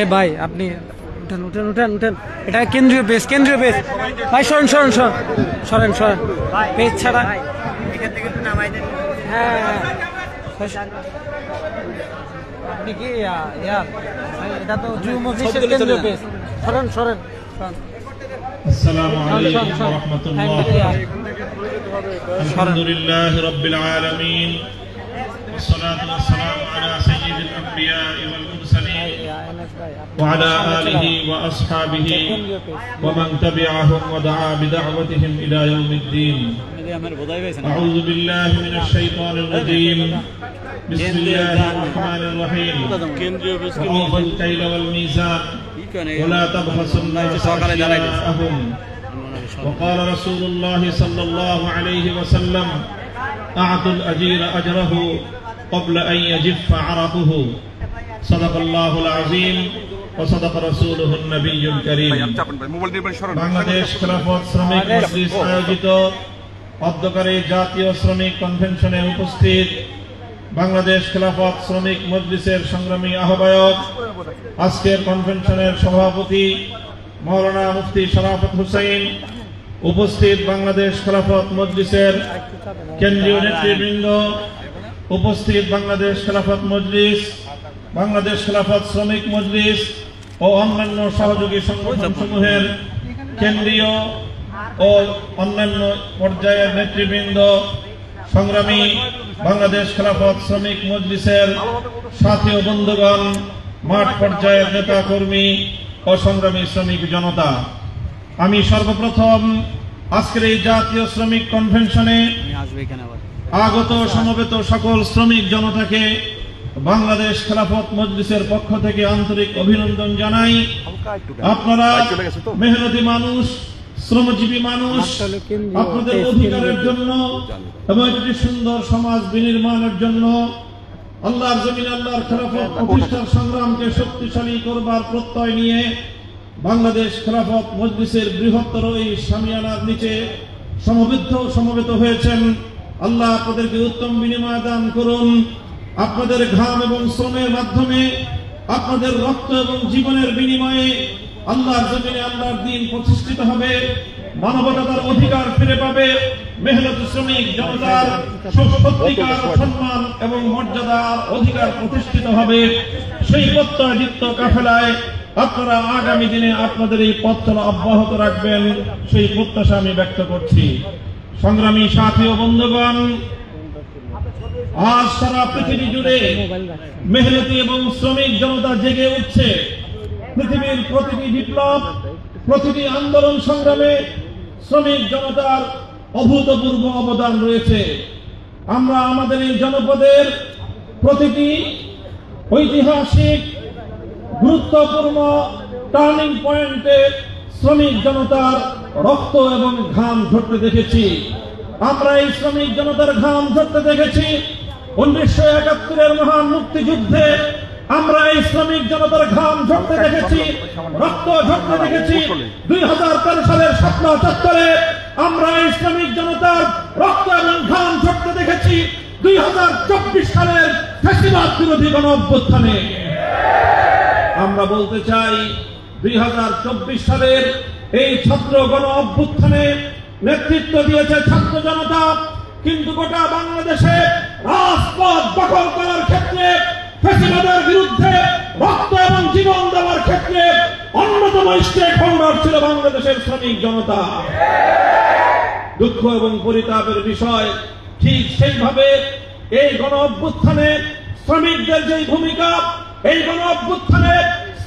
এ ভাই আপনি উঠেন উঠেন উঠেন উঠেন, এটা কেন্দ্রীয় পেজ, কেন্দ্রীয় পেজ ভাই, সরেন সরেন সরেন সরেন সরেন পেজ ছাড়া এখান থেকে একটু নামাই দেন। হ্যাঁ আপনি কি এটা তো জুম অফিসের কেন্দ্রীয় পেজ, সরেন সরেন। আসসালামু আলাইকুম ওয়া রাহমাতুল্লাহ। আলহামদুলিল্লাহি রাব্বিল আলামিন, والصلاة والسلام على سيد الأنبياء والمرسلين وعلى آله وأصحابه ومن تبعهم ودعا بدعوتهم إلى يوم الدين. أعوذ بالله من الشيطان الرجيم. بسم الله الرحمن الرحيم. وأوفوا الكيل والميزان ولا تبخسوا الناس أشياءهم. وقال رسول الله صلى الله عليه وسلم: أعطوا الأجير أجره قبل أن يجف عرقه. صدق الله العظيم وصدق رسوله النبي الكريم. বাংলাদেশ খেলাফত শ্রমিক মজলিস আয়োজিত অধ্যকারী জাতীয় শ্রমিক কনভেনশনে উপস্থিত বাংলাদেশ খেলাফত শ্রমিক মজলিসের সংগ্রামী আহ্বায়ক, আজকের কনভেনশনের সভাপতি মাওলানা মুফতি শরাফত হুসাইন, উপস্থিত বাংলাদেশ খেলাফত মজলিসের কেন্দ্রীয় নেতৃবৃন্দ, উপস্থিত বাংলাদেশ খেলাফত মজলিস, বাংলাদেশ খেলাফত শ্রমিক মজলিস ও অন্যান্য সহযোগী সংগঠনসমূহের কেন্দ্রীয় ও অন্যান্য পর্যায়ের নেতৃবৃন্দ, সংগ্রামী বাংলাদেশ খেলাফত শ্রমিক মজলিসের সাথী ও বন্ধুগণ, মাঠ পর্যায়ের নেতা কর্মী ও সংগ্রামী শ্রমিক জনতা, আমি সর্বপ্রথম আজকের এই জাতীয় শ্রমিক কনভেনশনে আগত সমবেত সকল শ্রমিক জনতাকে বাংলাদেশ খেলাফত মজলিসের পক্ষ থেকে আন্তরিক অভিনন্দন জানাই। আপনারা মেহনতি মানুষ, শ্রমজীবী মানুষ, আপনাদের অধিকারের জন্য এবং একটি সুন্দর সমাজ বিনির্মাণের জন্য আল্লাহর জমিনে আল্লাহর খেলাফত প্রতিষ্ঠার সংগ্রামকে শক্তিশালী করবার প্রত্যয় নিয়ে বাংলাদেশ খেলাফত মজলিসের বৃহত্তর এই শামিয়ানার নিচে সমবেত হয়েছেন। আল্লাহ আপনাদেরকে উত্তম বিনিময় দান করুন। আপনাদের ঘাম এবং শ্রমের মাধ্যমে, আপনাদের রক্ত এবং জীবনের বিনিময়ে আল্লাহর জমিনে আল্লাহর দ্বীন প্রতিষ্ঠিত হবে, মানবতা তার অধিকার ফিরে পাবে, মেহনতি শ্রমিক জনতার সত্যিকার সম্মান এবং মর্যাদার অধিকার প্রতিষ্ঠিত হবে। সেই প্রত্যয়দীপ্ত কাফেলায় আপনারা আগামী দিনে আপনাদের এই পথ চলা অব্যাহত রাখবেন, সেই প্রত্যাশা আমি ব্যক্ত করছি। সংগ্রামী সাথী ও বন্ধুগণ, আজ সারা পৃথিবী জুড়ে মেহনতি এবং শ্রমিক জনতা জেগে উঠছে। পৃথিবীর প্রতিটি বিপ্লব, প্রতিটি আন্দোলন সংগ্রামে শ্রমিক জনতার অভূতপূর্ব অবদান রয়েছে। আমরা আমাদের এই জনপদের প্রতিটি ঐতিহাসিক গুরুত্বপূর্ণ টার্নিং পয়েন্টে শ্রমিক জনতার রক্ত এবং ঘাম ঝরতে দেখেছি। আমরা এই শ্রমিক জনতার ঘাম ঝরতে দেখেছি 1971-এর মহান মুক্তিযুদ্ধে। আমরা এই শ্রমিক জনতার ঘাম ঝরতে দেখেছি, রক্ত ঝরতে দেখেছি 2013 সালের শাপলা চত্বরে। আমরা এই শ্রমিক জনতার রক্ত এবং ঘাম ঝরতে দেখেছি 2024 সালের ফ্যাসিবাদ বিরোধী গণ অভ্যুত্থানে। আমরা বলতে চাই 2024 সালের এই ছাত্র গণ অভ্যুত্থানে নেতৃত্ব দিয়েছে ছাত্র জনতা, কিন্তু গোটা বাংলাদেশে রাজপথ দখল করার ক্ষেত্রে, ফ্যাসিবাদের বিরুদ্ধে রক্ত এবং জীবন দেওয়ার ক্ষেত্রে অন্যতম স্টেক হোল্ডার ছিল বাংলাদেশের শ্রমিক জনতা। দুঃখ এবং পরিতাপের বিষয়, ঠিক সেইভাবে এই গণ অভ্যুত্থানে শ্রমিকদের যে ভূমিকা, এই গণ অভ্যুত্থানে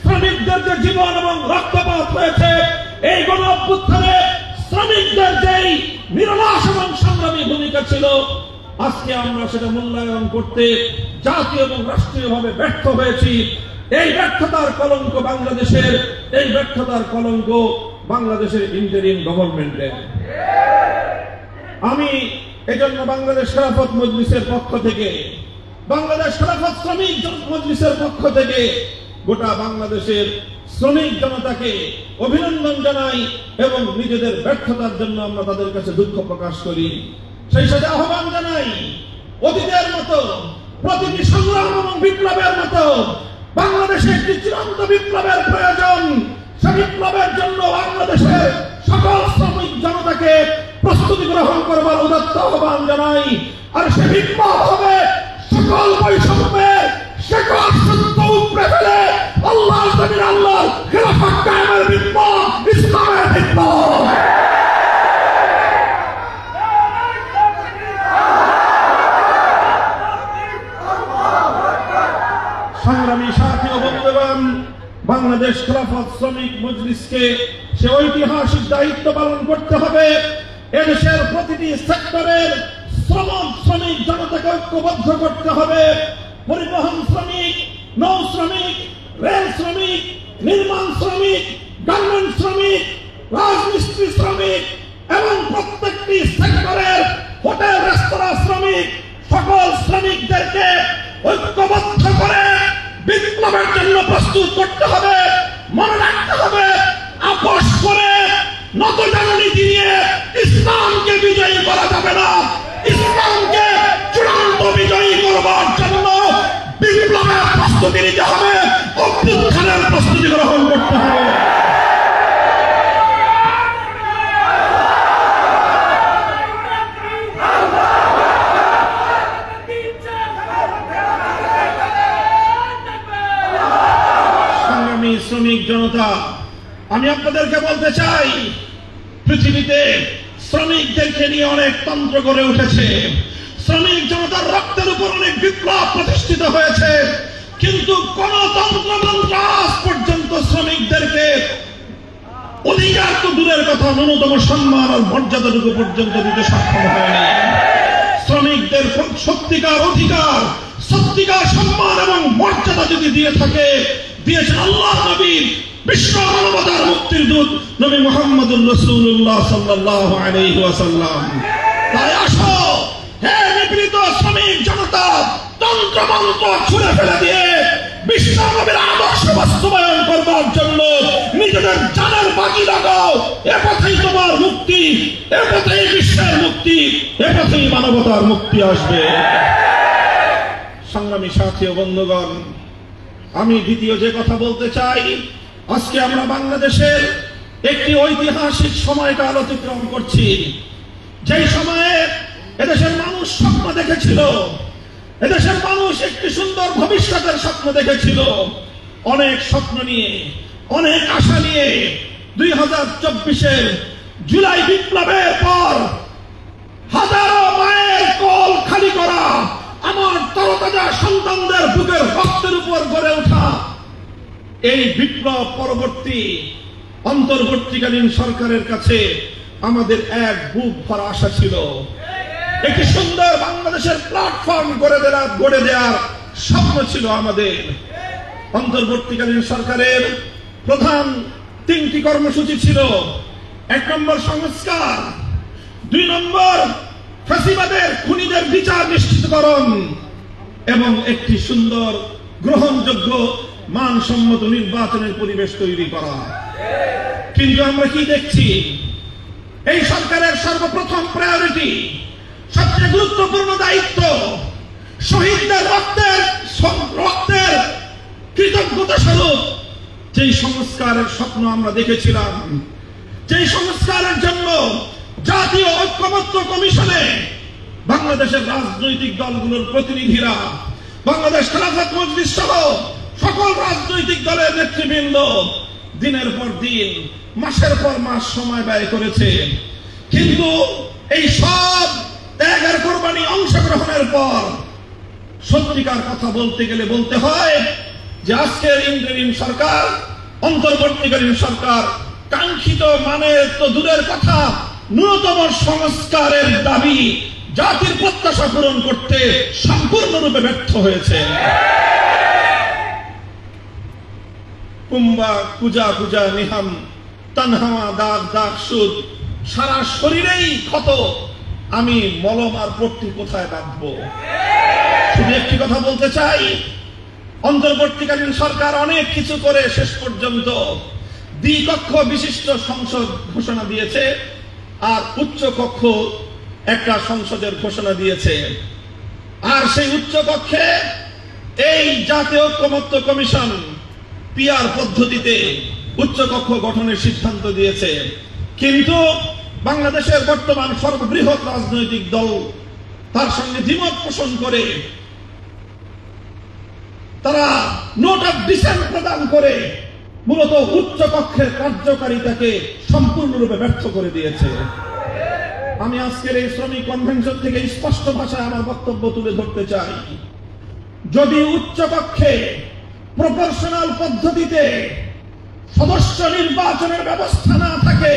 শ্রমিকদের যে জীবন এবং রক্তপাত হয়েছে, এই গণ অভ্যুত্থানে শ্রমিকদের যেই নিরলস এবং সংগ্রামী ভূমিকা ছিল, আজকে আমরা সেটা মূল্যায়ন করতে জাতীয় এবং রাষ্ট্রীয়ভাবে ব্যর্থ হয়েছি। এই ব্যর্থতার কলঙ্ক বাংলাদেশের, এই ব্যর্থতার কলঙ্ক বাংলাদেশের ইন্টারিম গভর্নমেন্টের। আমি এজন্য বাংলাদেশ খেলাফত মজলিসের পক্ষ থেকে, বাংলাদেশ খেলাফত শ্রমিক মজলিসের পক্ষ থেকে গোটা বাংলাদেশের শ্রমিক জনতাকে অভিনন্দন জানাই এবং নিজেদের ব্যর্থতার জন্য আমরা তাদের কাছে দুঃখ প্রকাশ করি। সেই সাথে আহ্বান জানাই, অতীতের মতো প্রতিটি সংগ্রাম এবং বিপ্লবের মতো বাংলাদেশে একটি চূড়ান্ত বিপ্লবের প্রয়োজন। সে বিপ্লবের জন্য বাংলাদেশের সকল শ্রমিক জনতাকে প্রস্তুতি গ্রহণ করবার উদাত্ত আহ্বান জানাই। আর সে বিপ্লব হবে সকল বৈষম্যের সকল সত্য উপড়ে ফেলে আল্লাহর জমিন আল্লাহর খেলাফত কায়েমের বিপ্লব, ইসলামের বিপ্লব। সংগ্রামী সাথী ও বন্ধুগণ, বাংলাদেশ খেলাফত শ্রমিক মজলিসকে সে ঐতিহাসিক দায়িত্ব পালন করতে হবে। এদেশের প্রতিটি সেক্টরের শ্রমিক জনতাকে ঐক্যবদ্ধ করতে হবে। পরিবহন শ্রমিক, নৌ শ্রমিক, রেল শ্রমিক, নির্মাণ শ্রমিক, গার্মেন্ট শ্রমিক, রাজমিস্ত্রি শ্রমিক এবং প্রত্যেকটি সেক্টরের হোটেল রেস্তোরাঁ শ্রমিক, সকল শ্রমিকদেরকে ঐক্যবদ্ধ করে বিপ্লবের জন্য প্রস্তুত করতে হবে। মনে রাখতে হবে, আপোষ করে নতজাননী দিয়ে ইসলামকে বিজয়ী করা যাবে না। ইসলামকে চূড়ান্ত বিজয়ী করবার জন্য বিপ্লবের প্রস্তুতি নিতে হবে, অভ্যুত্থানের প্রস্তুতি গ্রহণ করতে হবে। সংগ্রামী শ্রমিক জনতা, আমি আপনাদেরকে বলতে চাই, পৃথিবীতে শ্রমিকদেরকে নিয়ে অনেক তন্ত্র গড়ে উঠেছে। শ্রমিক জনতার রক্তের উপর অনেক বিপ্লব প্রতিষ্ঠিত হয়েছে, কিন্তু কোন তন্ত্রমন্ত্র আজ পর্যন্ত শ্রমিকদেরকে অধিকার তো দূরের কথা, ন্যূনতম সম্মান আর মর্যাদাটুকু পর্যন্ত দিতে সক্ষম হয়নি। শ্রমিকদের সত্যিকার অধিকার, সত্যিকার সম্মান এবং মর্যাদা যদি দিয়ে থাকে, দিয়েছেন আল্লাহ নবী, বিশ্ব মানবতার মুক্তির দূত নবী মুহাম্মদুর রাসূলুল্লাহ সাল্লাল্লাহু আলাইহি ওয়াসাল্লাম। তাই আসো হে নিপীড়িত শ্রমিক জনতা, তন্ত্রমন্ত্র ছুঁড়ে ফেলে দিয়ে বিশ্ব নবীর আদর্শ বাস্তবায়ন করবার জন্য নিজেদের জানের বাজি লাগাও। এ পথেই তোমার মুক্তি, এ পথেই বিশ্বের মুক্তি, এ পথেই মানবতার মুক্তি আসবে। সংগ্রামী সাথী ও বন্ধুগণ, আমি দ্বিতীয় যে কথা বলতে চাই, আজকে আমরা বাংলাদেশের একটি ঐতিহাসিক সময়কাল অতিক্রম করছি। যেই সময়ে এদেশের মানুষ স্বপ্ন দেখেছিল, এদেশের মানুষ একটি সুন্দর ভবিষ্যতের স্বপ্ন দেখেছিল। অনেক স্বপ্ন নিয়ে, অনেক আশা নিয়ে 2024-এর জুলাই বিপ্লবের পর হাজারো মায়ের কোল খালি করা, আমার তরতাজা সন্তানদের বুকের রক্তের উপর গড়ে ওঠা এই বিপ্লব পরবর্তী অন্তর্বর্তীকালীন সরকারের কাছে আমাদের এক বুক ভরা আশা ছিল। একটি সুন্দর বাংলাদেশের প্ল্যাটফর্ম গড়ে দেওয়ার স্বপ্ন ছিল আমাদের। অন্তর্বর্তীকালীন সরকারের প্রধান 3টি কর্মসূচি ছিল। 1 নম্বর সংস্কার, 2 নম্বর ফ্যাসিবাদের খুনিদের বিচার নিশ্চিতকরণ এবং একটি সুন্দর গ্রহণযোগ্য মানসম্মত নির্বাচনের পরিবেশ তৈরি করা। কিন্তু আমরা কি দেখছি? এই সরকারের সর্বপ্রথম প্রায়োরিটি, সবচেয়ে গুরুত্বপূর্ণ দায়িত্ব, শহীদদের রক্তের কৃতজ্ঞতা স্বরূপ যেই সংস্কারের স্বপ্ন আমরা দেখেছিলাম, যেই সংস্কারের জন্য জাতীয় ঐক্যমত্য কমিশনে বাংলাদেশের রাজনৈতিক দলগুলোর প্রতিনিধিরা, বাংলাদেশ খেলাফত মজলিস সহ সকল রাজনৈতিক দলের নেতৃবৃন্দ দিনের পর দিন, মাসের পর মাস সময় ব্যয় করেছে। কিন্তু এই সব ত্যাগের কোরবানি অংশগ্রহণের পর সত্যিকার কথা বলতে গেলে বলতে হয় যে আজকের ইন্টারিম সরকার, অন্তর্বর্তীকালীন সরকার কাঙ্ক্ষিত মানের তো দূরের কথা, ন্যূনতম সংস্কারের দাবি, জাতির প্রত্যাশা পূরণ করতে সম্পূর্ণরূপে ব্যর্থ হয়েছে। কুম্বা কুজা কুজা নিহাম তানহামা দাগ দাগ সুদ, সারা শরীরেই ক্ষত, আমি মলম আর পট্টি কোথায় বাঁধবো? শুধু একটি কথা বলতে চাই, অন্তর্বর্তীকালীন সরকার অনেক কিছু করে শেষ পর্যন্ত দ্বিকক্ষ বিশিষ্ট সংসদ ঘোষণা দিয়েছে, আর উচ্চ কক্ষ একটা সংসদের ঘোষণা দিয়েছে। আর সেই উচ্চ কক্ষে এই জাতীয় ঐক্যমত্য কমিশন পিআর পদ্ধতিতে উচ্চ কক্ষ গঠনের সিদ্ধান্ত দিয়েছে। কিন্তু বাংলাদেশের বর্তমান সর্ববৃহৎ রাজনৈতিক দল তার সঙ্গে দ্বিমত পোষণ করে তারা নোট অফ ডিসেন্ট প্রদান করে মূলত উচ্চ কক্ষের কার্যকারিতাকে সম্পূর্ণরূপে ব্যর্থ করে দিয়েছে। আমি আজকের এই শ্রমিক কনভেনশন থেকে স্পষ্ট ভাষায় আমার বক্তব্য তুলে ধরতে চাই, যদি উচ্চ কক্ষে প্রপোর্শনাল পদ্ধতিতে সদস্য নির্বাচনের ব্যবস্থা না থাকে,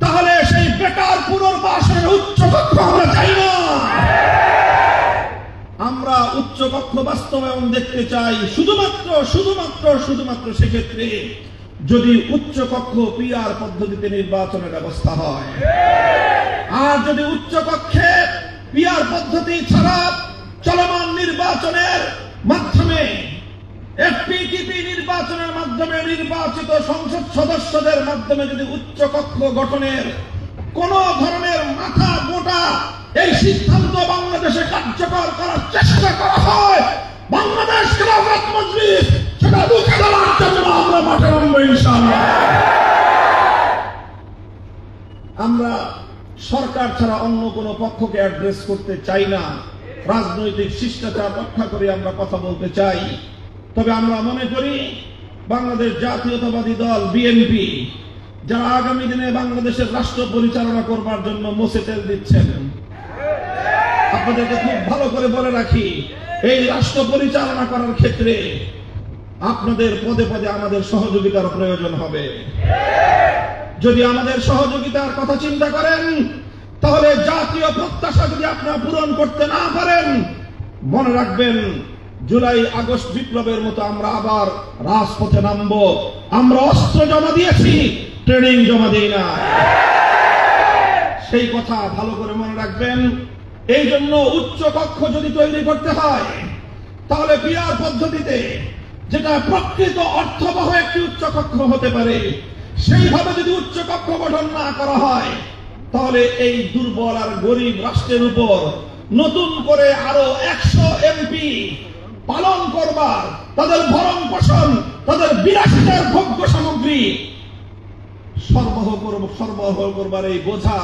তাহলে সেই বেকার পুনর্বাসনের উচ্চ কক্ষ আমরা চাই না। আমরা উচ্চ কক্ষ বাস্তবায়ন দেখতে চাই শুধুমাত্র সেক্ষেত্রে যদি উচ্চ কক্ষ পিআর পদ্ধতিতে নির্বাচনের ব্যবস্থা হয়। আর যদি উচ্চ কক্ষে পিআর পদ্ধতি ছাড়া চলমান নির্বাচনের মাধ্যমে এফপিটিপি নির্বাচনের মাধ্যমে নির্বাচিত সংসদ সদস্যদের মাধ্যমে যদি উচ্চ কক্ষ গঠনের কোন ধরনের মাথা মোটা এই সিদ্ধান্ত বাংলাদেশে কার্যকর করার চেষ্টা করা হয়, বাংলাদেশ খেলাফত মজলিস সেটা রুখে দেওয়ার জন্য আমরা মাঠে নামবো ইনশাআল্লাহ। আমরা সরকার ছাড়া অন্য কোন পক্ষকে অ্যাড্রেস করতে চাই না, রাজনৈতিক শিষ্টাচার রক্ষা করে আমরা কথা বলতে চাই। তবে আমরা মনে করি বাংলাদেশ জাতীয়তাবাদী দল বিএনপি যারা আগামী দিনে বাংলাদেশের রাষ্ট্র পরিচালনা করবার জন্য মোছে তেল দিচ্ছেন, আপনাদেরকে খুব ভালো করে বলে রাখি, এই রাষ্ট্র পরিচালনা করার ক্ষেত্রে আপনাদের পদে পদে আমাদের সহযোগিতার প্রয়োজন হবে। যদি আমাদের সহযোগিতার কথা চিন্তা করেন, তাহলে জাতীয় প্রত্যাশা যদি আপনারা পূরণ করতে না পারেন, মনে রাখবেন জুলাই আগস্ট বিপ্লবের মতো আমরা আবার রাজপথে নামবো। আমরা অস্ত্র জমা দিয়েছি, ট্রেনিং জমা দিই না। সেই কথা ভালো করে মনে রাখবেন। এই জন্য উচ্চ কক্ষ যদি তৈরি করতে হয়, তাহলে পিআর পদ্ধতিতে যেটা প্রকৃত অর্থবহ একটি উচ্চ কক্ষ হতে পারে, সেইভাবে যদি উচ্চ কক্ষ গঠন না করা হয়, তাহলে এই দুর্বল আর গরিব রাষ্ট্রের উপর নতুন করে আরো 100 এমপি পালন করবার, তাদের ভরণ পোষণ, তাদের বিলাসিতার ভোগ্য সামগ্রী সরবরাহ করবার এই বোঝা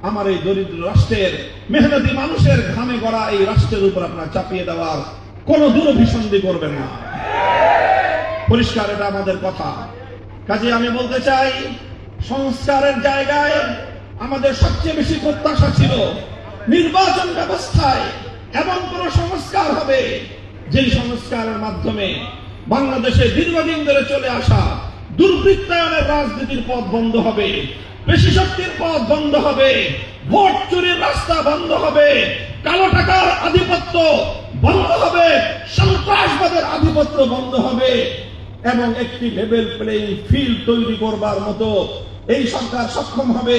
আমার এই দরিদ্র রাষ্ট্রের মেহনতি মানুষের ঘামে গড়া এই রাষ্ট্রের উপর আপনার চাপিয়ে দেওয়ার কোন দুরভিসন্ধি করবেন না। পরিষ্কার এটা আমাদের কথা। কাজে আমি বলতে চাই, সংস্কারের জায়গায় আমাদের সবচেয়ে বেশি প্রত্যাশা ছিল নির্বাচন ব্যবস্থায় এমন কোন সংস্কার হবে যেই সংস্কারের মাধ্যমে বাংলাদেশে দীর্ঘদিন ধরে চলে আসা দুর্বৃত্তায়নের রাজনীতির পথ বন্ধ হবে, পেশি শক্তির পথ বন্ধ হবে, ভোট চুরির রাস্তা বন্ধ হবে, কালো টাকার আধিপত্য বন্ধ হবে, সন্ত্রাসবাদের আধিপত্য বন্ধ হবে এবং একটি লেভেল প্লেইং ফিল্ড তৈরি করবার মতো এই সরকার সক্ষম হবে।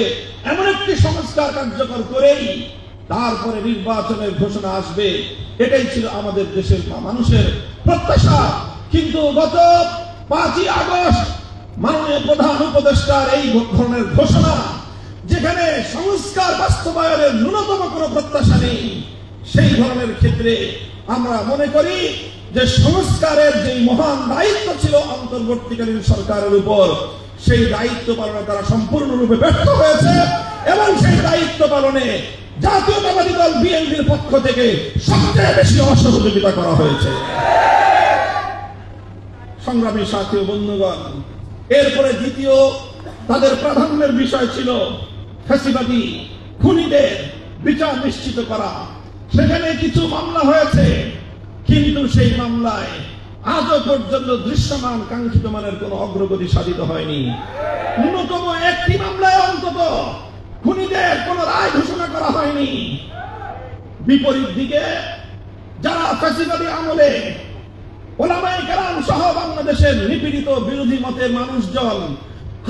এমন একটি সংস্কার কার্যকর করেই তারপরে নির্বাচনের ঘোষণা আসবে। এটাই ছিল আমাদের দেশের মানুষের প্রত্যাশা। কিন্তু গত 5ই আগস্ট মাননীয় প্রধান উপদেষ্টার এই ধরনের ঘোষণা, যেখানে সংস্কার বাস্তবায়নের ন্যূনতম কোনো প্রত্যাশা নেই, সেই ধরনের ক্ষেত্রে আমরা মনে করি যে সংস্কারের যে মহান দায়িত্ব ছিল অন্তর্বর্তীকালীন সরকারের উপর, সেই দায়িত্ব পালনে তারা সম্পূর্ণরূপে ব্যর্থ হয়েছে এবং সেই দায়িত্ব পালনে জাতীয়তাবাদী দল বিএনপির পক্ষ থেকে সবচেয়ে বেশি অসহযোগিতা করা হয়েছে। সংগ্রামী সাথী ও বন্ধুগণ, এরপরে দ্বিতীয় তাদের প্রাধান্যের বিষয় ছিল ফ্যাসিবাদী খুনিদের বিচার নিশ্চিত করা। সেখানে কিছু মামলা হয়েছে, কিন্তু সেই মামলায় আজও পর্যন্ত দৃশ্যমান কাঙ্ক্ষিত মানের কোন অগ্রগতি সাধিত হয়নি। ন্যূনতম একটি মামলায় অন্তত খুনিদের কোন রায় ঘোষণা করা হয়নি। বিপরীত দিকে যারা ফ্যাসিবাদী আমলে ওলামায়ে কেরাম সহ বাংলাদেশের নিপীড়িত বিরোধী মতের মানুষজন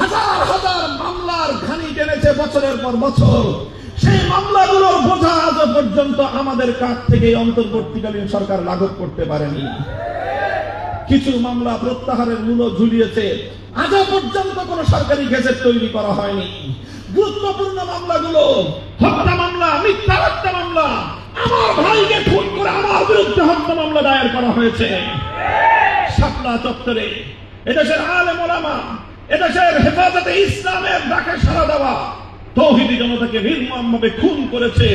হাজার হাজার মামলার ঘানি টেনেছে বছরের পর বছর, সেই মামলাগুলোর বোঝা আজও পর্যন্ত আমাদের কাছ থেকে অন্তর্বর্তীকালীন সরকার লাঘব করতে পারেনি। কিছু মামলা প্রত্যাহারের মূল্য ঝুলিয়েছে। আজও পর্যন্ত কোন সরকারি গেজেট তৈরি করা হয়নি। গুরুত্বপূর্ণ মামলাগুলো, হত্যা মামলা, মিথ্যা হত্যা মামলা, আমার ভাইকে খুন করে আমার বিরুদ্ধে হত্যা মামলা দায়ের করা হয়েছে শাপলা চত্বরে। এদেশের আলেম ওলামা, এদেশের হেফাজতে ইসলামের ডাকে সাড়া দেওয়া তৌহিদি জনতাকে নির্মমভাবে খুন করেছে,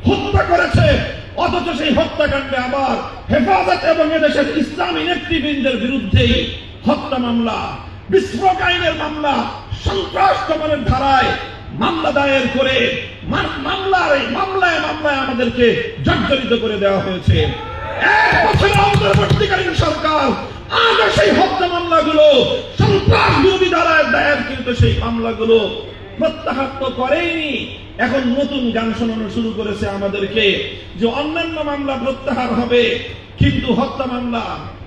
হত্যা করেছে। অথচ সেই হত্যাকাণ্ডে আবার হেফাজত এবং এদেশের ইসলামী নেতৃবৃন্দের বিরুদ্ধে হত্যা মামলা, বিস্ফোরক আইনের মামলা, সন্ত্রাস দমনের ধারায় মামলা দায়ের করে মামলায় আমাদেরকে জর্জরিত করে দেওয়া হয়েছে। এক বছরের অন্তর্বর্তীকালীন সরকার আজও সেই হত্যা মামলাগুলো, সন্ত্রাস বিরোধী ধারায় দায়ের কিন্তু সেই মামলাগুলো প্রত্যাহার তো করেনি। এখন নতুন গান শোনানো শুরু করেছে আমাদেরকে যে অন্যান্য মামলা প্রত্যাহার হবে, কিন্তু হত্যা মামলা,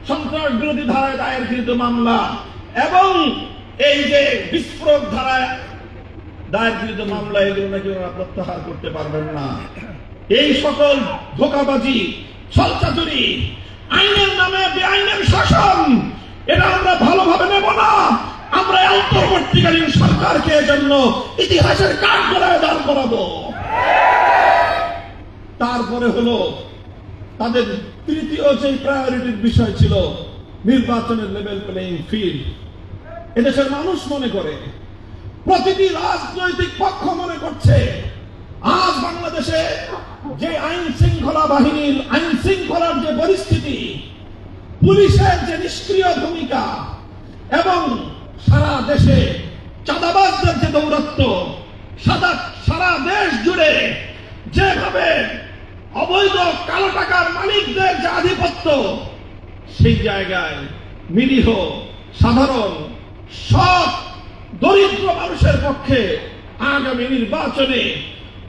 সন্ত্রাস বিরোধী ধারায় দায়েরকৃত মামলা এবং এই যে বিস্ফোরক ধারায় দায়েরকৃত মামলা, এগুলো নাকি ওরা প্রত্যাহার করতে পারবেন না। এই সকল ধোঁকাবাজি, ছলচাতুরি, আইনের নামে বেআইনের শাসন, এটা আমরা ভালোভাবে নেব না। আমরা অন্তর্বর্তীকালীন সরকারকে জন্য ইতিহাসের কাঠগড়ায় দাঁড় করাবো। তারপরে হলো তাদের তৃতীয় যে প্রায়োরিটির বিষয় ছিল নির্বাচনের লেভেল প্লেইং ফিল্ড। এদেশের মানুষ মনে করে, প্রতিটি রাজনৈতিক পক্ষ মনে করছে, আজ বাংলাদেশে যে আইন শৃঙ্খলা বাহিনীর আইন শৃঙ্খলার যে পরিস্থিতি, পুলিশের যে নিষ্ক্রিয় ভূমিকা এবং সারা দেশে চাঁদাবাজদের যে দৌরাত্ম্য, সারা দেশ জুড়ে যেভাবে অবৈধ কালো টাকার মালিকদের যে আধিপত্য, সেই জায়গায় নিরীহ সাধারণ সৎ দরিদ্র মানুষের পক্ষে আগামী নির্বাচনে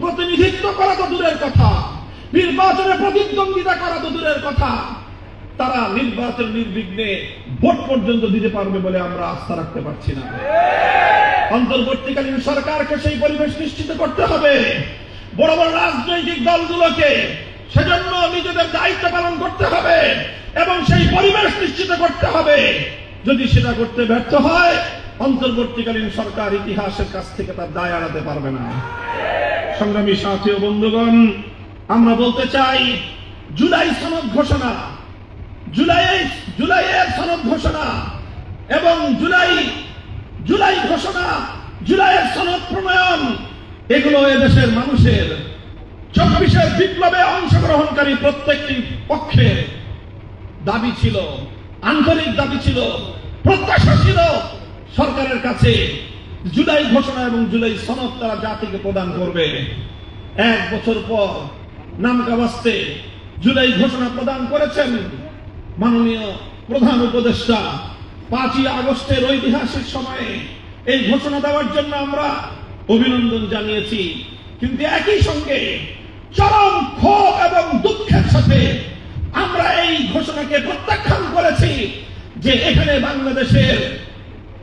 প্রতিনিধিত্ব করা তো দূরের কথা, নির্বাচনে প্রতিদ্বন্দ্বিতা করা তো দূরের কথা, তারা নির্বাচন নির্বিঘ্নে ভোট পর্যন্ত দিতে পারবে বলে আমরা আস্থা রাখতে পারছি না। অন্তর্বর্তীকালীন সরকারকে সেই পরিবেশ নিশ্চিত করতে হবে। বড় বড় রাজনৈতিক দলগুলোকে সেজন্য নিজেদের দায়িত্ব পালন করতে হবে এবং সেই পরিবেশ নিশ্চিত করতে হবে। যদি সেটা করতে ব্যর্থ হয়, অন্তর্বর্তীকালীন সরকার ইতিহাসের কাছ থেকে তার দায় এড়াতে পারবে না। সংগ্রামী সাথী ও বন্ধুগণ, আমরা বলতে চাই, জুলাই সনদ ঘোষণা, জুলাইয়ের সনদ ঘোষণা এবং জুলাই ঘোষণা, জুলাইয়ের সনদ প্রণয়ন, এগুলো এদেশের মানুষের 24-এর বিপ্লবে অংশগ্রহণকারী প্রত্যেকটি পক্ষের দাবি ছিল, আন্তরিক দাবি ছিল, প্রত্যাশা ছিল সরকারের কাছে। জুলাই ঘোষণা এবং জুলাই সনদ তারা জাতিকে প্রদান করবে। 1 বছর পর নামকাওয়াস্তে জুলাই ঘোষণা প্রদান করেছেন মাননীয় প্রধান উপদেষ্টা। 5ই আগস্টের ঐতিহাসিক সময়ে এই ঘোষণা দেওয়ার জন্য আমরা অভিনন্দন জানিয়েছি, কিন্তু একই সঙ্গে চরম ক্ষোভ এবং দুঃখের সাথে আমরা এই ঘোষণাকে প্রত্যাখ্যান করেছি যে এখানে বাংলাদেশের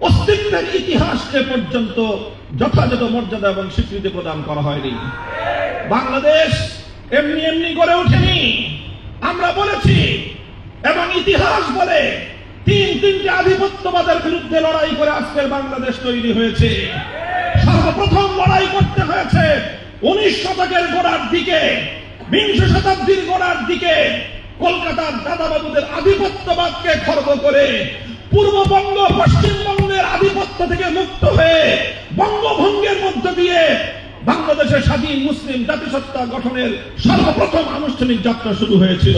অস্তিত্বের ইতিহাসকে পর্যন্ত যথাযথ মর্যাদা এবং স্বীকৃতি প্রদান করা হয়নি। বাংলাদেশ এমনি এমনি গড়ে ওঠেনি, আমরা বলেছি এবং ইতিহাস বলে তিনটে আধিপত্যবাদের বিরুদ্ধে লড়াই করে আজকের বাংলাদেশ তৈরি হয়েছে। সর্বপ্রথম লড়াই করতে হয়েছে 19 শতকের গোড়ার দিকে, 20 শতাব্দীর গোড়ার দিকে কলকাতার দাদাবাবুদের আধিপত্যবাদকে খর্ব করে পূর্ববঙ্গ পশ্চিমবঙ্গের আধিপত্য থেকে মুক্ত হয়ে বঙ্গভঙ্গের মধ্য দিয়ে বাংলাদেশের স্বাধীন মুসলিম জাতিসত্তা গঠনের সর্বপ্রথম আনুষ্ঠানিক যাত্রা শুরু হয়েছিল।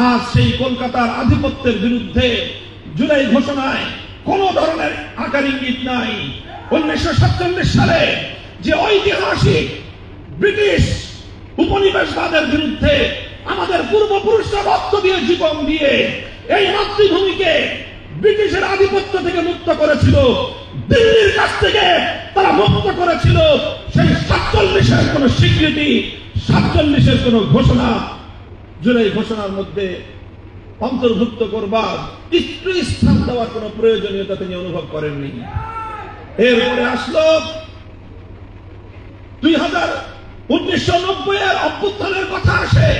আজ সেই কলকাতার আধিপত্যের বিরুদ্ধে জুলাই ঘোষণায় কোন ধরনের আকার ইঙ্গিত নাই। 1947 সালে যে ঐতিহাসিক ব্রিটিশ উপনিবেশবাদের বিরুদ্ধে আমাদের পূর্বপুরুষরা রক্ত দিয়ে, জীবন দিয়ে এই মাতৃভূমিকে ব্রিটিশের আধিপত্য থেকে মুক্ত করেছিল, দিল্লির কাছ থেকে তারা মুক্ত করেছিল, সেই 47-এর কোন স্বীকৃতি, 47-এর কোন ঘোষণা জুলাই ঘোষণার মধ্যে অন্তর্ভুক্ত করবার, স্থান দেওয়ার কোন প্রয়োজনীয়তা তিনি অনুভব করেননি। এরপরে আসলো 1990-এর অভ্যুত্থানের কথা আসে।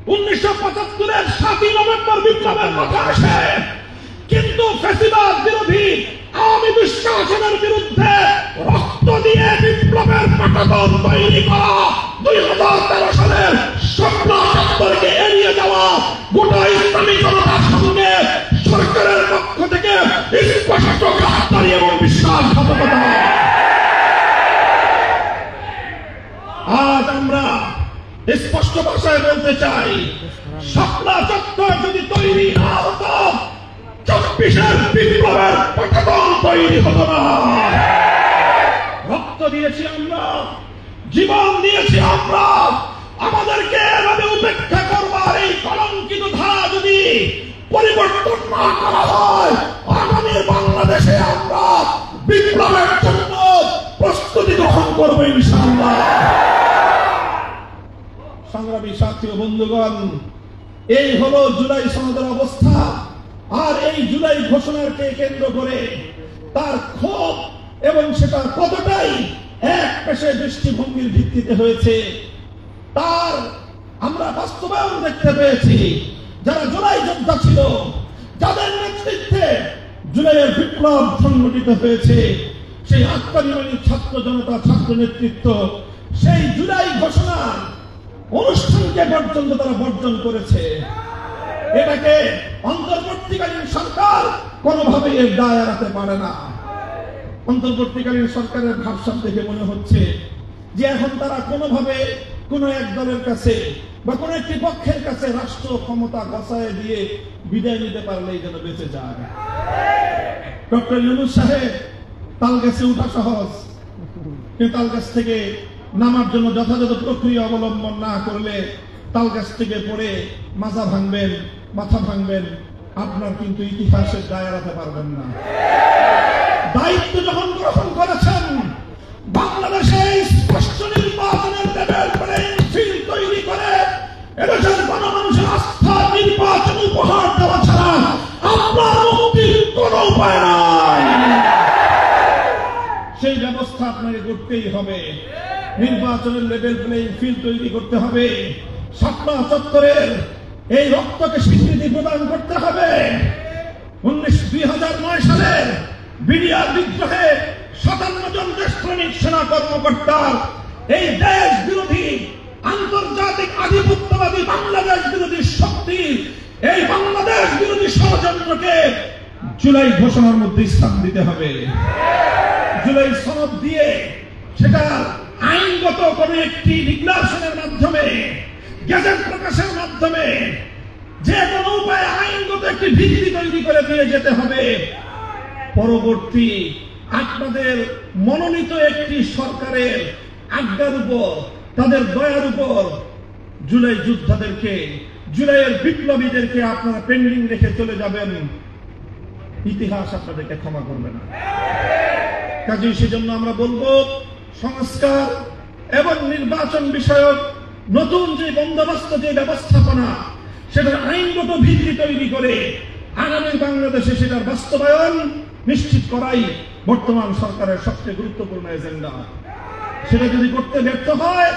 1975-এর 7ই নভেম্বর বিপ্লবের কথা আসে, কিন্তু ফ্যাসিবাদ বিরোধী আওয়ামী দুঃশাসনের বিরুদ্ধে রক্ত দিয়ে বিপ্লবের পতাকা তৈরি করা 2013 সালের 17 এড়িয়ে যাওয়া গোটা ইসলামী জনতার সঙ্গে সরকারের পক্ষ থেকে স্পষ্ট গ্রেফতারি এবং বিশ্বাসঘাতকতা। আজ আমরা স্পষ্ট ভাষায় বলতে চাই, শাপলা চত্বর যদি তৈরি না হতো 24-এর বিপ্লবের পতাকা তৈরি হতো না। রক্ত দিয়েছি আমরা, জীবন দিয়েছি আমরা, আমাদেরকে এভাবে উপেক্ষা করবার এই কলঙ্কিত ধারা যদি পরিবর্তন না করা হয়, আগামী বাংলাদেশে আমরা বিপ্লবের জন্য প্রস্তুতি গ্রহণ করবো ইনশাআল্লাহ। সংগ্রামী সাথী ও বন্ধুগণ, এই হলো জুলাই সনদের অবস্থা। আর এই জুলাই ঘোষণাকে কেন্দ্র করে তার ক্ষোভ এবং সেটা কতটাই এক পেশে দৃষ্টিভঙ্গির ভিত্তিতে হয়েছে তার আমরা বাস্তবায়ন দেখতে পেয়েছি। যারা জুলাই যোদ্ধা ছিল, যাদের নেতৃত্বে জুলাইয়ের বিপ্লব সংগঠিত হয়েছে, সেই আত্মনির্ভরী ছাত্র জনতা, ছাত্র নেতৃত্ব সেই জুলাই ঘোষণা অনুষ্ঠানকে পর্যন্ত তারা বর্জন করেছে। এটাকে অন্তর্বর্তীকালীন সরকার কোনোভাবে এর দায় এড়াতে পারে না। অন্তর্বর্তীকালীন সরকারের ভাবসাব দেখে মনে হচ্ছে যে এখন তারা কোনোভাবে কোনো এক দলের কাছে বা কোনো একটি পক্ষের কাছে রাষ্ট্র ক্ষমতা গছায় দিয়ে বিদায় নিতে পারলেই যেন বেঁচে যায়। ডক্টর ইউনূস সাহেব তাল গাছে উঠা সহজ, কিন্তু তাল গাছ থেকে নামার জন্য যথাযথ প্রক্রিয়া অবলম্বন না করলে তাল গাছ থেকে পড়ে মাজা ভাঙবেন, মাথা ভাঙবেন, আপনার কিন্তু ইতিহাসের দায় এড়াতে পারবেন না। দায়িত্ব যখন গ্রহণ করেছেন, বাংলাদেশে স্পষ্ট নির্বাচনের লেভেল প্লেইং ফিল্ড তৈরি করে এদেশের গণমানুষের আস্থা নির্বাচন উপহার দেওয়া ছাড়া আপনার মুক্তির কোনো উপায় নাই। সেই ব্যবস্থা আপনাকে করতেই হবে। নির্বাচনের লেভেল প্লেইং ফিল্ড তৈরি করতে হবে। শাপলা চত্বরের এই রক্তকে স্বীকৃতি প্রদান করতে হবে। 2009 সালের বিডিআর বিদ্রোহে 57 জন দেশপ্রেমিক সেনা কর্মকর্তার এই দেশ বিরোধী আন্তর্জাতিক আধিপত্যবাদী বাংলাদেশ বিরোধী শক্তি, এই বাংলাদেশ বিরোধী ষড়যন্ত্রকে জুলাই ঘোষণার মধ্যে স্থান দিতে হবে। জুলাই সনদ দিয়ে সেটা আইনগত কোন একটি ডিক্লারেশনের মাধ্যমে, গেজেট প্রকাশের মাধ্যমে, যে কোনো উপায়ে আইনগত একটি ভিত্তি তৈরি করে দিয়ে যেতে হবে। পরবর্তী আপনাদের মনোনীত একটি সরকারের আজ্ঞার উপর, তাদের দয়ার উপর জুলাই যোদ্ধাদেরকে, জুলাইয়ের বিপ্লবীদেরকে আপনারা পেন্ডিং রেখে চলে যাবেন, ইতিহাস আপনাদেরকে ক্ষমা করবে না। কাজেই সেজন্য আমরা বলবো, সংস্কার এবং নির্বাচন বিষয়ক নতুন যে বন্দোবস্ত, যে ব্যবস্থাপনা, সেটার আইনগত ভিত্তি তৈরি করে আগামী বাংলাদেশে সেটার বাস্তবায়ন নিশ্চিত করাই বর্তমান সরকারের সবচেয়ে গুরুত্বপূর্ণ এজেন্ডা। সেটা যদি করতে ব্যর্থ হয়,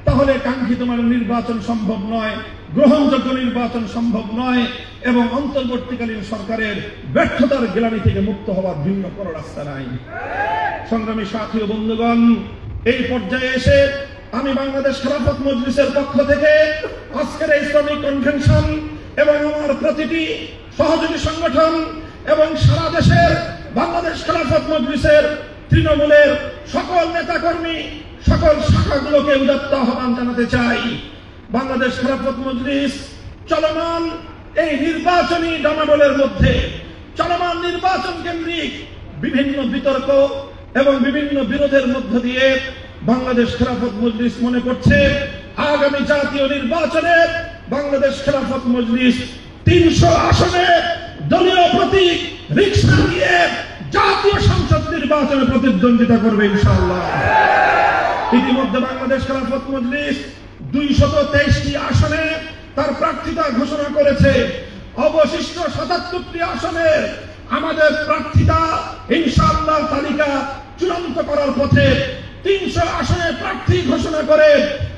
তাহলে কাঙ্ক্ষিত মানের নির্বাচন সম্ভব নয়, গ্রহণযোগ্য নির্বাচন সম্ভব নয়, এবং অন্তর্বর্তীকালীন সরকারের ব্যর্থতার গ্লানি থেকে মুক্ত হওয়ার ভিন্ন কোনো রাস্তা নাই। সংগ্রামী সাথী ও বন্ধুগণ, এই পর্যায়ে এসে আমি বাংলাদেশ খেলাফত মজলিসের পক্ষ থেকে আজকের এই শ্রমিক কনভেনশন এবং আমার প্রতিটি সহযোগী সংগঠন এবং সারা দেশের বাংলাদেশ খেলাফত মজলিসের তৃণমূলের সকল নেতাকর্মী, সকল শাখাগুলোকে উদাত্ত আহ্বান জানাতে চাই। বাংলাদেশ খেলাফত মজলিস চলমান এই নির্বাচনী ডামাডোলের মধ্যে, চলমান নির্বাচন কেন্দ্রিক বিভিন্ন বিতর্ক এবং বিভিন্ন বিরোধের মধ্য দিয়ে বাংলাদেশ খেলাফত মজলিস মনে করছে আগামী জাতীয় নির্বাচনে বাংলাদেশ খেলাফত মজলিস 300 আসনে দলীয় প্রতীক রিকশা দিয়ে জাতীয় সংসদ নির্বাচনে প্রতিদ্বন্দ্বিতা করবে ইনশাআল্লাহ। ইতিমধ্যে বাংলাদেশ খেলাফত মজলিস 223টি আসনে তার প্রার্থিতা ঘোষণা করেছে। অবশিষ্ট 77টি আসনে আমাদের প্রার্থিতা ইনশাআল্লাহ তালিকা চূড়ান্ত করার পথে। 300 আসনে প্রার্থী ঘোষণা করে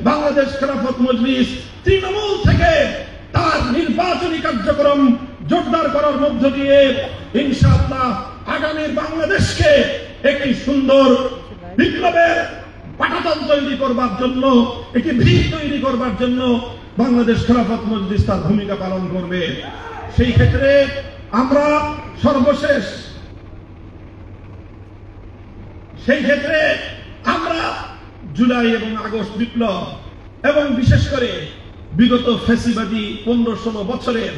বাংলাদেশ খেলাফত মজলিস তৃণমূল থেকে তার নির্বাচনী কার্যক্রম জোরদার করার মধ্য দিয়ে ইনশাআল্লাহ আগামীর বাংলাদেশকে একটি সুন্দর বিপ্লবের পাঠাতন তৈরি করবার জন্য, একটি ভিত তৈরি করবার জন্য বাংলাদেশ খেলাফত মজলিস তার ভূমিকা পালন করবে। সেই ক্ষেত্রে আমরা সর্বশেষ জুলাই এবং আগস্ট বিপ্লব এবং বিশেষ করে বিগত ফ্যাসিবাদী 15-16 বছরের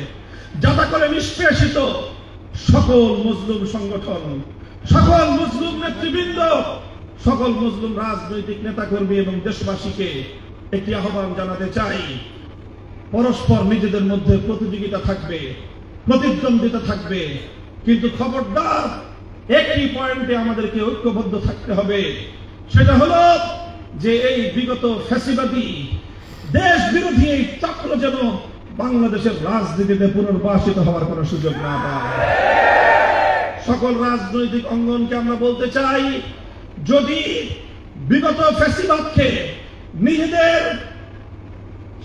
যাতা করে নিষ্পেষিত সকল মজলুম সংগঠন, সকল মজলুম নেতৃবৃন্দ, সকল মজলুম রাজনৈতিক নেতাকর্মী এবং দেশবাসীকে একটি আহ্বান জানাতে চাই। পরস্পর নিজেদের মধ্যে প্রতিযোগিতা থাকবে, প্রতিদ্বন্দ্বিতা থাকবে, কিন্তু খবরদার একটি পয়েন্টে আমাদেরকে ঐক্যবদ্ধ থাকতে হবে। সেটা হলো যে এই বিগত ফ্যাসিবাদী দেশ বিরোধী এই চক্র যেন বাংলাদেশের রাজনীতিতে পুনর্বাসিত হওয়ার কোন সুযোগ না পায়। সকল রাজনৈতিক অঙ্গনকে আমরা বলতে চাই, যদি বিগত ফ্যাসিবাদকে নিজেদের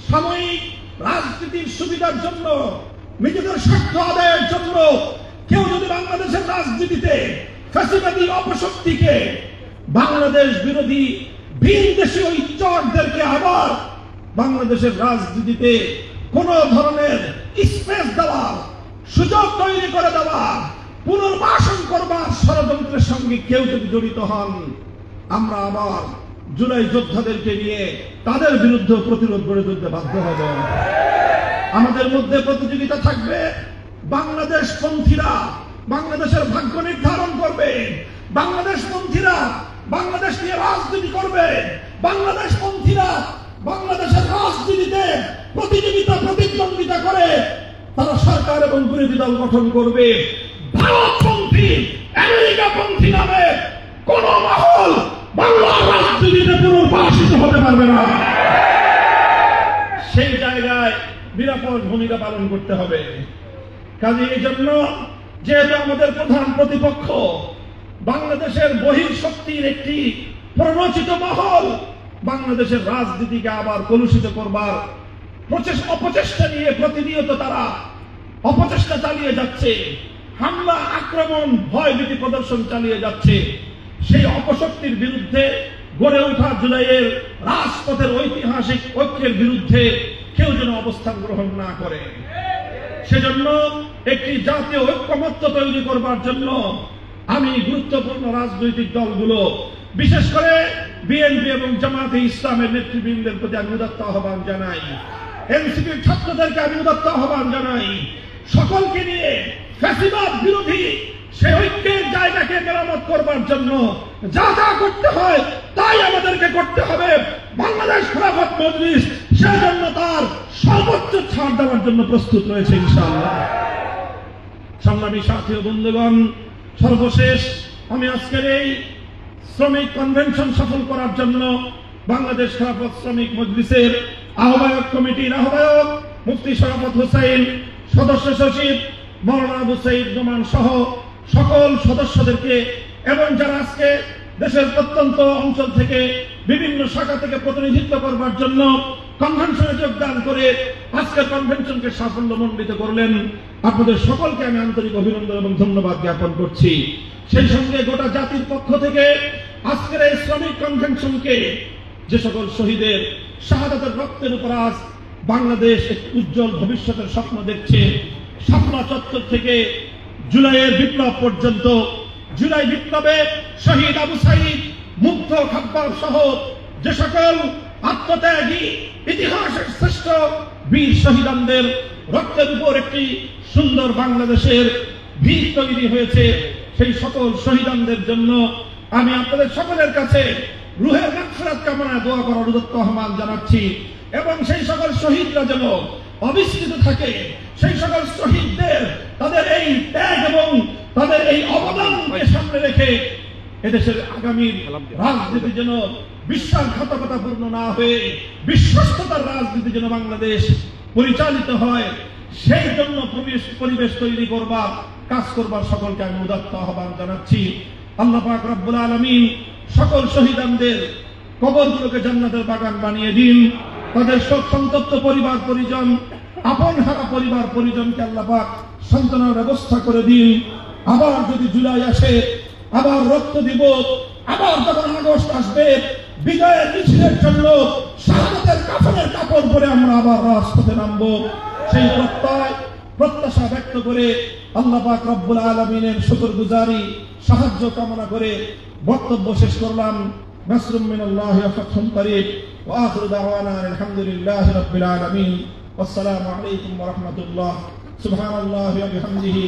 সাময়িক রাজনীতির সুবিধার জন্য, নিজেদের স্বার্থ আদায়ের জন্য কেউ যদি বাংলাদেশের রাজনীতিতে ফ্যাসিবাদী অপশক্তিকে, বাংলাদেশ বিরোধী ভিন দেশীয় ইচ্ছাদেরকে আবার বাংলাদেশের রাজনীতিতে কোন ধরনের স্পেস দেওয়া, সুযোগ তৈরি করে দেওয়া, পুনর্বাসন করবার ষড়যন্ত্রের সঙ্গে কেউ যদি জড়িত হন, আমরা আবার জুলাই যোদ্ধাদেরকে নিয়ে তাদের বিরুদ্ধে প্রতিরোধ গড়ে তুলতে বাধ্য হব। আমাদের মধ্যে প্রতিযোগিতা থাকবে। বাংলাদেশ পন্থীরা বাংলাদেশের ভাগ্য নির্ধারণ করবে, বাংলাদেশ পন্থীরা বাংলাদেশ নিয়ে রাজনীতি করবে, বাংলাদেশ পন্থীরা বাংলাদেশের রাজনীতিতে প্রতিযোগিতা প্রতিদ্বন্দ্বিতা করে তারা সরকার এবং বিরোধী দল গঠন করবে। ভারতপন্থী, আমেরিকাপন্থী নামে কোন মহল বাংলার রাজনীতিতে পুনর্বাসিত হতে পারবে না। সেই জায়গায় নিরাপদ ভূমিকা পালন করতে হবে। কাজে এই জন্য যেহেতু আমাদের প্রধান প্রতিপক্ষ বাংলাদেশের বহিঃশক্তির একটি প্ররোচিত মহল বাংলাদেশের রাজনীতিকে আবার কলুষিত করবার অপচেষ্টা নিয়ে প্রতিনিয়ত তারা অপচেষ্টা চালিয়ে যাচ্ছে, হামলা, আক্রমণ, ভয়ভীতি প্রদর্শন চালিয়ে যাচ্ছে। সেই অপশক্তির বিরুদ্ধে গড়ে ওঠা জুলাইয়ের রাজপথের ঐতিহাসিক ঐক্যের বিরুদ্ধে কেউ যেন অবস্থান গ্রহণ না করে। সেজন্য একটি জাতীয় ঐক্যমত্য তৈরি করবার জন্য আমি গুরুত্বপূর্ণ রাজনৈতিক দলগুলো, বিশেষ করে বিএনপি এবং জামায়াতে ইসলামের নেতৃবৃন্দের প্রতি আমি উদাত্ত আহ্বান জানাই, এনসিপির ছাত্রদেরকে আমি উদাত্ত আহ্বান জানাই, সকলকে নিয়ে ফ্যাসিবাদ বিরোধী সেই ঐক্যের জায়গাকে মেরামত করবার জন্য যা যা করতে হয় তাই আমাদেরকে করতে হবে। বাংলাদেশ খেলাফত মজলিস সেজন্য তার সর্বোচ্চ ছাড় দেওয়ার জন্য প্রস্তুত রয়েছে ইনশাআল্লাহ। সংগ্রামী সাথী ও বন্ধুগণ, সর্বশেষ আমি আজকের এই শ্রমিক কনভেনশন সফল করার জন্য বাংলাদেশ খেলাফত শ্রমিক মজলিসের আহ্বায়ক কমিটির আহ্বায়ক মুফতি শরাফত হোসেন, সদস্য সচিব মাওলানা আবু সাইদ নোমান সহ সকল সদস্যদেরকে এবং যারা আজকে দেশের প্রত্যন্ত অঞ্চল থেকে বিভিন্ন শাখা থেকে প্রতিনিধিত্ব করবার জন্য কনভেনশনে যোগদান করে আজকের কনভেনশনকে সাফল্যমণ্ডিত করলেন, আপনাদের সকলকে আমি আন্তরিক অভিনন্দন এবং ধন্যবাদ জ্ঞাপন করছি। সেই সঙ্গে গোটা জাতির পক্ষ থেকে আজকের এই শ্রমিক কনভেনশনকে যে সকল শহীদের শাহাদাতের রক্তের উপর আজ বাংলাদেশ একটি উজ্জ্বল ভবিষ্যতের স্বপ্ন দেখছে, শাপলা চত্বর থেকে জুলাইয়ের বিপ্লব পর্যন্ত, জুলাই বিপ্লবে শহীদ আবু সাইদ, মুগ্ধ খাব্বার সহ যে সকল আত্মত্যাগী ইতিহাসের শ্রেষ্ঠ বীর শহীদদের রক্তের উপর একটি সুন্দর বাংলাদেশের ভিত তৈরি হয়েছে, সেই সকল শহীদদের জন্য আমি আপনাদের সকলের কাছে রুহের মাগফিরাত কামনা দোয়া করার উদাত্ত আহ্বান জানাচ্ছি এবং সেই সকল শহীদরা যেন অবিস্মৃত থাকে, সেই সকল শহীদদের তাদের এই ত্যাগ এবং তাদের এই অবদানকে সামনে রেখে এদেশের আগামী রাজনীতি যেন বিশ্বাসঘাতকতাপূর্ণ না হয়ে বিশ্বস্ততার রাজনীতি যেন বাংলাদেশ পরিচালিত হয়, সেই জন্য পরিবেশ তৈরি করবার কাজ করবার সকলকে আমি উদাত্ত আহ্বান জানাচ্ছি। আল্লাহ পাক রব্বুল আলামিন সকল শহীদানদের কবরগুলোকে জান্নাতের বাগান বানিয়ে দিন। তাদের শোক সন্তপ্ত পরিবার পরিজন, আপন হারা পরিবার পরিজনকে আল্লাহ পাক সান্ত্বনার ব্যবস্থা করে দিন। আবার যদি জুলাই আসে, আবার রক্ত দিব, আবার যখন আগস্ট আসবে, বিজয়ের মিছিলের জন্য শাহাদাতের কাফনের কাপড় পরে আমরা আবার রাজপথে নামবো। সেই প্রত্যাশা ব্যক্ত করে আল্লাহ পাক রব্বুল আলামিনের শুকরগুজারি সাহায্য কামনা করে বক্তব্য শেষ করলাম। নাসরুম মিনাল্লাহি ওয়া ফাতহুন করিব ওয়া আখিরু দাওয়ানা আলহামদুলিল্লাহি রাব্বিল আলামিন। আসসালামু আলাইকুম ওয়া রাহমাতুল্লাহ। সুবহানাল্লাহি ওয়া বিহামদিহি।